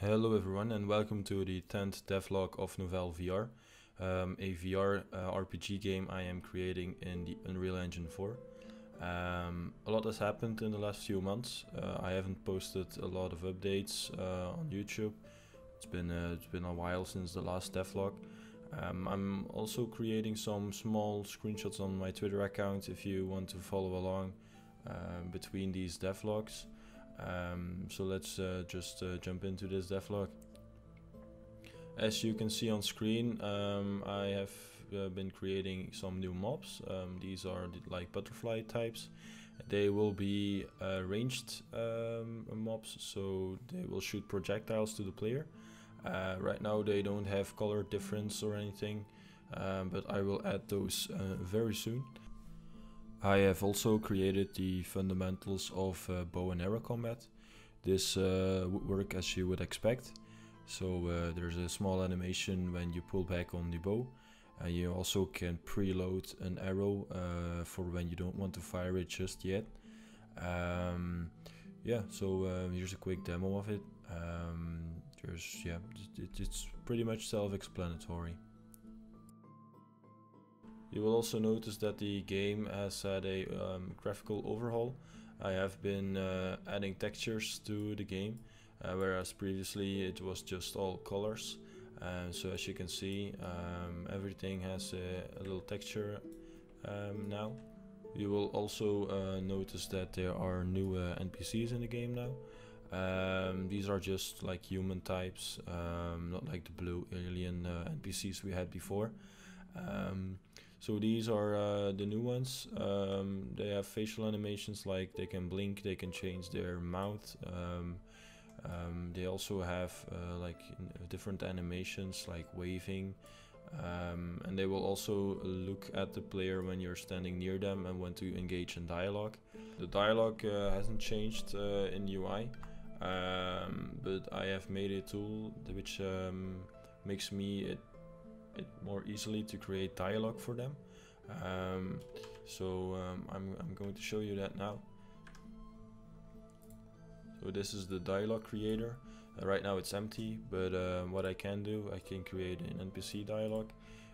Hello everyone and welcome to the 10th devlog of Novelle VR, a VR RPG game I am creating in the Unreal Engine 4. A lot has happened in the last few months. I haven't posted a lot of updates on YouTube. It's been a while since the last devlog. I'm also creating some small screenshots on my Twitter account if you want to follow along between these devlogs. So let's just jump into this devlog. As you can see on screen, I have been creating some new mobs. These are like butterfly types. They will be ranged mobs, so they will shoot projectiles to the player. Right now they don't have color difference or anything, but I will add those very soon. I have also created the fundamentals of bow and arrow combat. This would work as you would expect. So there's a small animation when you pull back on the bow. You also can preload an arrow for when you don't want to fire it just yet. Here's a quick demo of it. It's pretty much self-explanatory. You will also notice that the game has had a graphical overhaul. I have been adding textures to the game, whereas previously it was just all colors. So as you can see, everything has a little texture now. You will also notice that there are new NPCs in the game now. These are just like human types, not like the blue alien NPCs we had before. So these are the new ones. They have facial animations, like they can blink, they can change their mouth. They also have different animations like waving. And they will also look at the player when you're standing near them and want to engage in dialogue. The dialogue hasn't changed in UI, but I have made a tool which makes it more easily to create dialogue for them. I'm going to show you that now. So this is the Dialog Creator. Right now it's empty, but what I can do, I can create an NPC dialogue,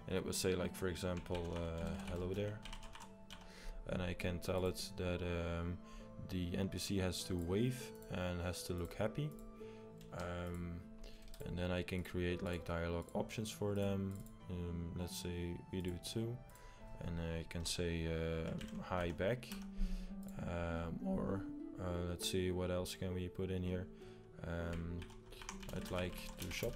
and it will say, like, for example, hello there, and I can tell it that the NPC has to wave and has to look happy. And then I can create like dialogue options for them. Let's say we do 2, and I can say hi back, or let's see what else can we put in here. I'd like to shop,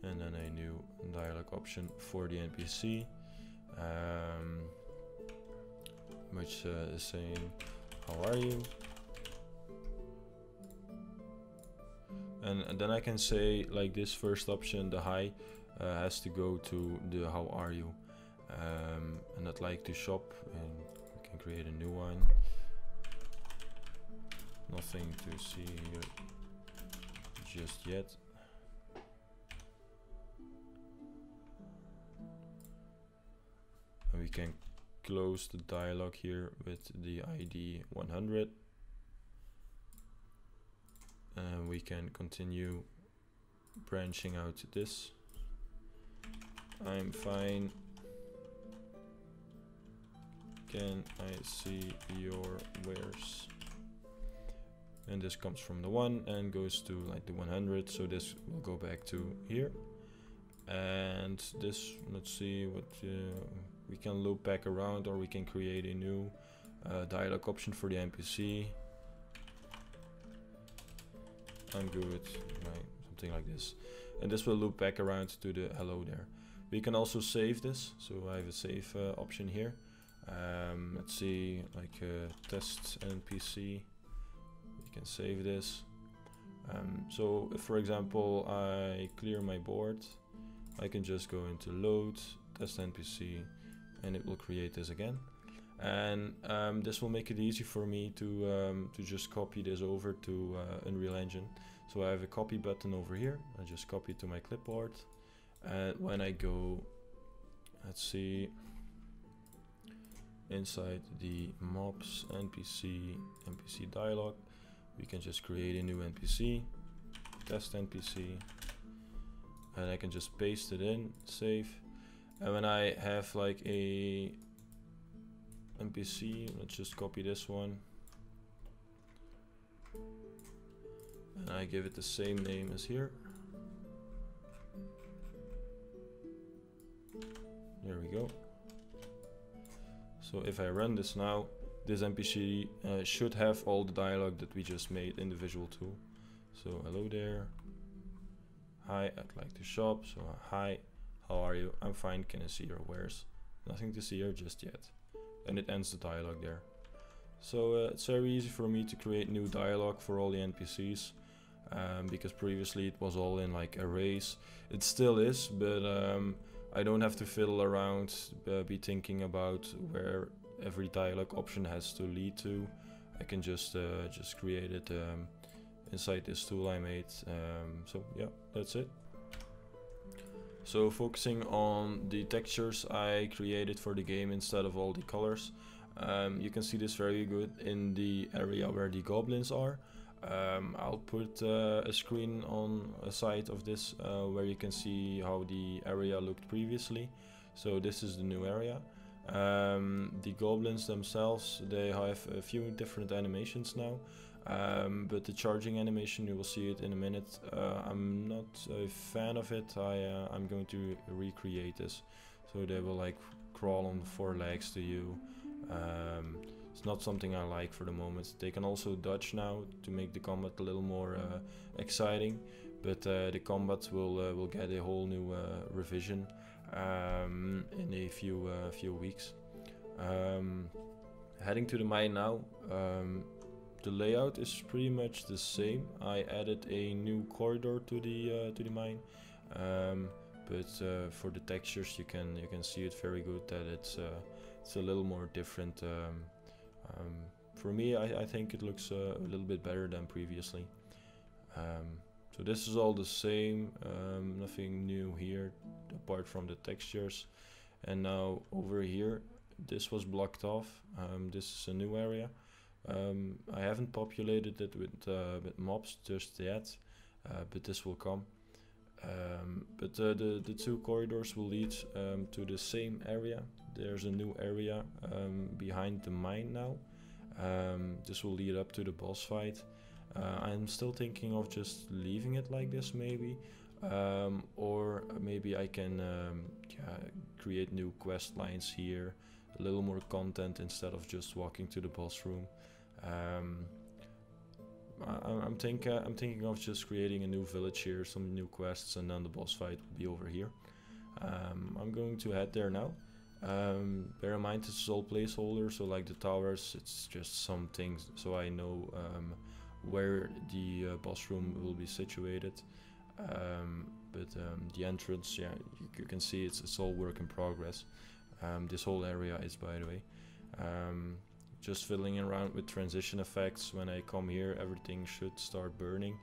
and then a new dialogue option for the NPC, which is saying how are you. And then I can say, like, this first option, the hi, has to go to the how are you. And I'd like to shop, and we can create a new one. Nothing to see here just yet. And we can close the dialogue here with the ID 100. And we can continue branching out this. I'm fine. Can I see your wares? And this comes from the 1 and goes to like the 100. So this will go back to here. And this, let's see what we can loop back around, or we can create a new dialogue option for the NPC. I'm good, right, something like this, and this will loop back around to the hello there. We can also save this, so I have a save option here. Let's see, like test NPC. We can save this. So if, for example, I clear my board, I can just go into load, test NPC, and it will create this again. And this will make it easy for me to just copy this over to Unreal Engine. So I have a copy button over here. I just copy it to my clipboard, and when I go, let's see, inside the mobs NPC dialog, we can just create a new NPC, test NPC, and I can just paste it in, save. And when I have like a NPC, let's just copy this one, and I give it the same name as here. There we go. So if I run this now, this NPC should have all the dialogue that we just made in the visual tool. So hello there. Hi, I'd like to shop. So hi, how are you? I'm fine, can I see your wares? Nothing to see here just yet. And it ends the dialogue there. So it's very easy for me to create new dialogue for all the NPCs. Because previously it was all in like arrays. It still is, but I don't have to fiddle around, be thinking about where every dialog option has to lead to. I can just create it inside this tool I made. So yeah, that's it. So focusing on the textures I created for the game instead of all the colors. You can see this very good in the area where the goblins are. I'll put a screen on a side of this where you can see how the area looked previously. So this is the new area. The goblins themselves, they have a few different animations now, but the charging animation, you will see it in a minute. I'm not a fan of it. I'm going to recreate this, so they will like crawl on 4 legs to you. It's not something I like for the moment. They can also dodge now to make the combat a little more exciting, but the combat will get a whole new revision in a few weeks. Heading to the mine now. The layout is pretty much the same. I added a new corridor to the mine, but for the textures you can see it very good that it's a little more different. For me, I think it looks a little bit better than previously. So this is all the same, nothing new here apart from the textures. And now over here, this was blocked off. This is a new area. I haven't populated it with mobs just yet, but this will come. But the 2 corridors will lead to the same area. There's a new area behind the mine now. This will lead up to the boss fight. I'm still thinking of just leaving it like this maybe, or maybe I can create new quest lines here, a little more content instead of just walking to the boss room. I'm thinking of just creating a new village here, some new quests, and then the boss fight will be over here. I'm going to head there now. Bear in mind this is all placeholder, so like the towers, it's just some things so I know where the boss room will be situated. But the entrance, yeah, you can see it's all work in progress. This whole area is, by the way. Just fiddling around with transition effects. When I come here, everything should start burning.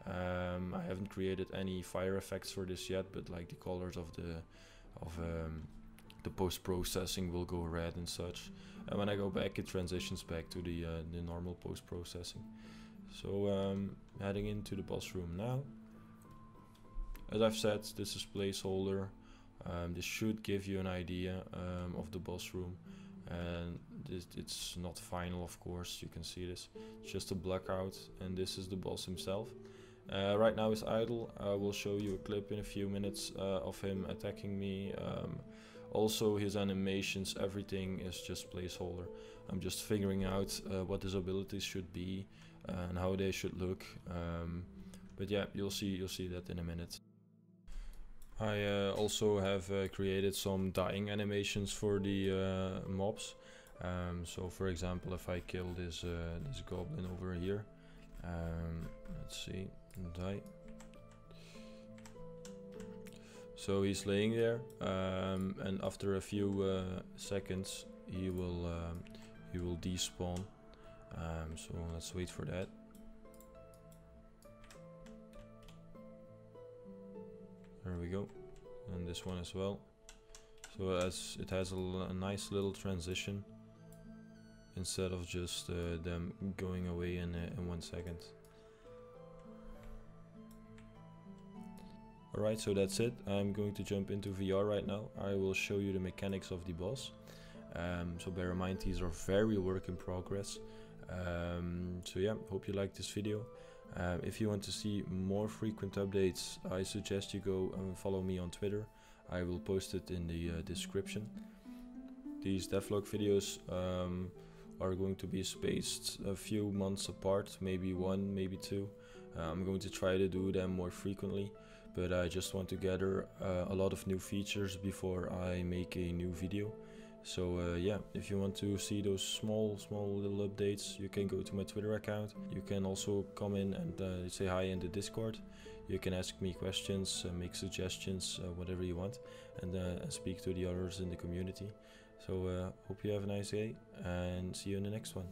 I haven't created any fire effects for this yet, but like the colors of the post-processing will go red and such. And when I go back, it transitions back to the normal post-processing. So heading into the boss room now. As I've said, this is placeholder. This should give you an idea of the boss room. And it's not final, of course, you can see this. It's just a blackout, and this is the boss himself. Right now he's idle. I will show you a clip in a few minutes of him attacking me. Also his animations, everything is just placeholder. I'm just figuring out what his abilities should be and how they should look. But yeah, you'll see that in a minute. I also have created some dying animations for the mobs. So for example, if I kill this goblin over here, let's see, die. So he's laying there, and after a few seconds he will despawn. So let's wait for that. There we go, and this one as well. So as it has a nice little transition. instead of just them going away in 1 second. Alright, so that's it. I'm going to jump into VR right now. I will show you the mechanics of the boss. So bear in mind, these are very work in progress. So yeah, hope you like this video. If you want to see more frequent updates, I suggest you go and follow me on Twitter. I will post it in the description. These devlog videos are going to be spaced a few months apart, maybe 1, maybe 2. I'm going to try to do them more frequently, but I just want to gather a lot of new features before I make a new video. So yeah, if you want to see those small little updates, you can go to my Twitter account. You can also come in and say hi in the Discord. You can ask me questions, make suggestions, whatever you want, and speak to the others in the community. So hope you have a nice day, and see you in the next one.